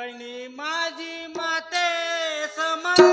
वहिनी माझी माते समान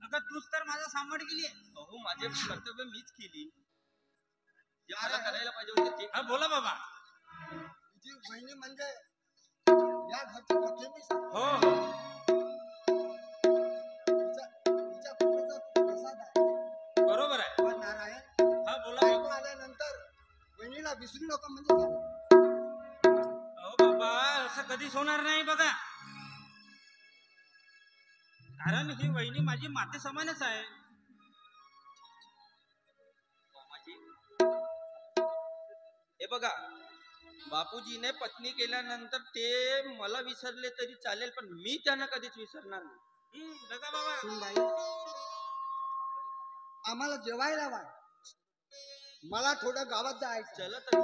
अगं तूच तर माझा सांभाळ केली. अहो माझे कर्तव्य मीच केली जे मला करायला पाहिजे होते ते. हा बोला बाबा. तुझी बहिणी म्हणजे या घरची लक्ष्मी आहे. हो हो तिच्या कृपेचा प्रसाद आहे. बरोबर आहे. पण नारायण हा बोला बायको बाबा. आल्यानंतर बहिणीला विसरू नका म्हणजे झालं. अहो बाबा असं कधीच होणार नाही बघा. कारण ही वहिनी माझी माते समानच आहे. हे बघा बापूजीने पत्नी केल्यानंतर ते मला विसरले तरी चालेल पण मी त्यांना कधीच विसरणार नाही. बघा बाबा. सुनबाई, आम्हाला जेवायला वाढ. मला थोडं गावात जायचं चला तर.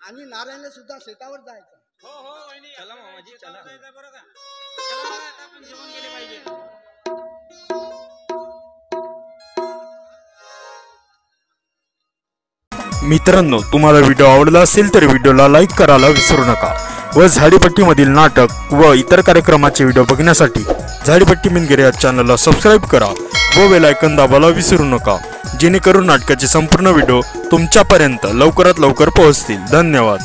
आणि नारायणला सुद्धा शेतावर जायचं. हो हो वहिनी. चला मामाजी, चला. बरं का. चला बघा, आता आपण जेवण केले पाहिजे. मित्रांनो, तुम्हाला व्हिडिओ आवडला असेल तर व्हिडिओला लाईक करायला विसरू नका व झाडीपट्टीमधील नाटक व इतर कार्यक्रमाचे व्हिडिओ बघण्यासाठी झाडीपट्टी मिनगिरे या चॅनलला सबस्क्राईब करा व बेल आयकॉन दाबायला विसरू नका, जेणेकरून नाटकाचे संपूर्ण व्हिडिओ तुमच्यापर्यंत लवकरात लवकर पोहोचतील. धन्यवाद.